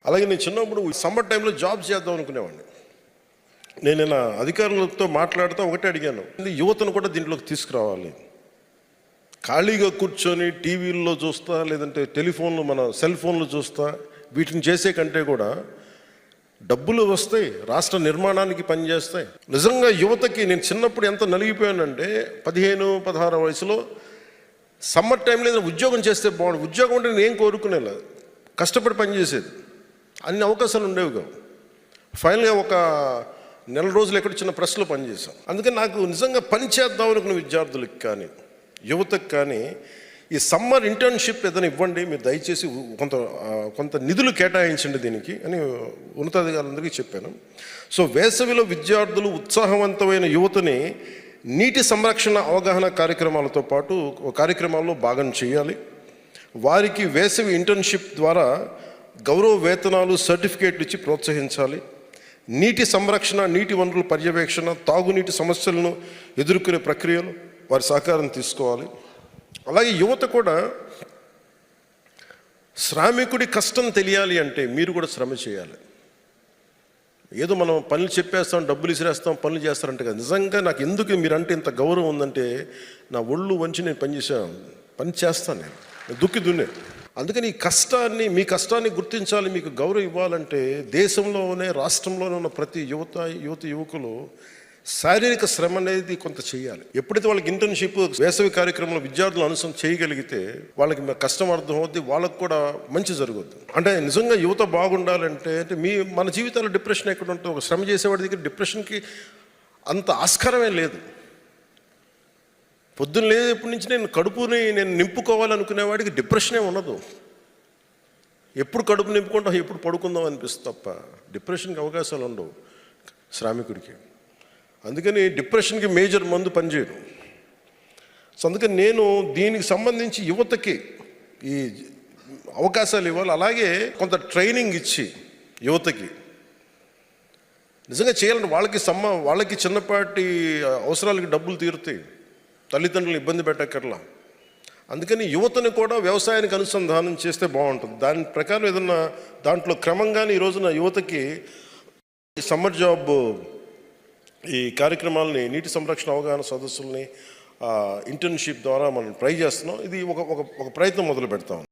అలాగే నేను చిన్నప్పుడు సమ్మర్ టైంలో జాబ్ చేద్దాం అనుకునేవాడిని. నేను నా అధికారులతో మాట్లాడుతూ ఒకటే అడిగాను, యువతను కూడా దీంట్లోకి తీసుకురావాలి. ఖాళీగా కూర్చొని టీవీల్లో చూస్తా, లేదంటే టెలిఫోన్లు మన సెల్ ఫోన్లు చూస్తా, వీటిని చేసే కంటే కూడా డబ్బులు వస్తాయి, రాష్ట్ర నిర్మాణానికి పనిచేస్తాయి. నిజంగా యువతకి నేను చిన్నప్పుడు ఎంత నలిగిపోయానంటే 15-16 వయసులో సమ్మర్ టైంలో ఏదైనా ఉద్యోగం చేస్తే బాగుండు. ఉద్యోగం అంటే నేను కోరుకునేలా కష్టపడి పనిచేసేది, అన్ని అవకాశాలు ఉండేవి కావు. ఫైనల్గా ఒక నెల రోజులు ఎక్కడ చిన్న ప్రెస్లో పనిచేశాం. అందుకని నాకు నిజంగా పని చేద్దాం అనుకున్న విద్యార్థులకు కానీ యువతకు కానీ ఈ సమ్మర్ ఇంటర్న్షిప్ ఏదైనా ఇవ్వండి, మీరు దయచేసి కొంత నిధులు కేటాయించండి దీనికి అని ఉన్నతాధికారులందరికీ చెప్పాను. సో వేసవిలో విద్యార్థులు ఉత్సాహవంతమైన యువతని నీటి సంరక్షణ అవగాహన కార్యక్రమాలతో పాటు కార్యక్రమాల్లో భాగం చేయాలి. వారికి వేసవి ఇంటర్న్షిప్ ద్వారా గౌరవ వేతనాలు, సర్టిఫికేట్లు ఇచ్చి ప్రోత్సహించాలి. నీటి సంరక్షణ, నీటి వనరుల పర్యవేక్షణ, తాగునీటి సమస్యలను ఎదుర్కొనే ప్రక్రియలు వారి సహకారం తీసుకోవాలి. అలాగే యువత కూడా శ్రామికుడి కష్టం తెలియాలి అంటే మీరు కూడా శ్రమ చేయాలి. ఏదో మనం పనులు చెప్పేస్తాం, డబ్బులు ఇసిరేస్తాం, పనులు చేస్తారంటే కదా. నిజంగా నాకు ఎందుకు మీరంటే ఇంత గౌరవం ఉందంటే, నా ఒళ్ళు వంచి నేను పని చేస్తాను, నేను దుక్కి దున్నే. అందుకని ఈ కష్టాన్ని, మీ కష్టాన్ని గుర్తించాలి, మీకు గౌరవం ఇవ్వాలంటే దేశంలోనే, రాష్ట్రంలోనే ఉన్న ప్రతి యువకులు శారీరక శ్రమ అనేది కొంత చేయాలి. ఎప్పుడైతే వాళ్ళకి ఇంటర్న్షిప్, వేసవి కార్యక్రమంలో విద్యార్థులు అనుసరణ చేయగలిగితే వాళ్ళకి కష్టం అర్థం అవుద్ది, వాళ్ళకు కూడా మంచి జరుగుద్ది. అంటే నిజంగా యువత బాగుండాలంటే మన జీవితాల్లో డిప్రెషన్ ఎక్కడ ఉంటుంది? ఒక శ్రమ చేసేవాడి దగ్గర డిప్రెషన్కి అంత ఆస్కారమే లేదు. పొద్దున్న లేదప్పటి నుంచి నేను నింపుకోవాలనుకునేవాడికి డిప్రెషనే ఉండదు. ఎప్పుడు కడుపు నింపుకుంటాం, ఎప్పుడు పడుకుందాం అనిపిస్తుంది తప్ప డిప్రెషన్కి అవకాశాలు ఉండవు శ్రామికుడికి. అందుకని డిప్రెషన్కి మేజర్ మందు పనిచేయడం. సో అందుకని నేను దీనికి సంబంధించి యువతకి ఈ అవకాశాలు ఇవ్వాలి. అలాగే కొంత ట్రైనింగ్ ఇచ్చి యువతకి నిజంగా చేయాలంటే వాళ్ళకి చిన్నపాటి అవసరాలకి డబ్బులు తీరుతాయి, తల్లిదండ్రులను ఇబ్బంది పెట్టక్కర్లా. అందుకని యువతను కూడా వ్యవసాయానికి అనుసంధానం చేస్తే బాగుంటుంది. దాని ప్రకారం ఏదన్నా దాంట్లో క్రమంగానే ఈ రోజున యువతకి సమ్మర్ జాబ్ ఈ కార్యక్రమాలని, నీటి సంరక్షణ అవగాహన సదస్సుల్ని ఇంటర్న్షిప్ ద్వారా మనం ట్రై చేస్తున్నాం. ఇది ఒక ప్రయత్నం మొదలు పెడతాం.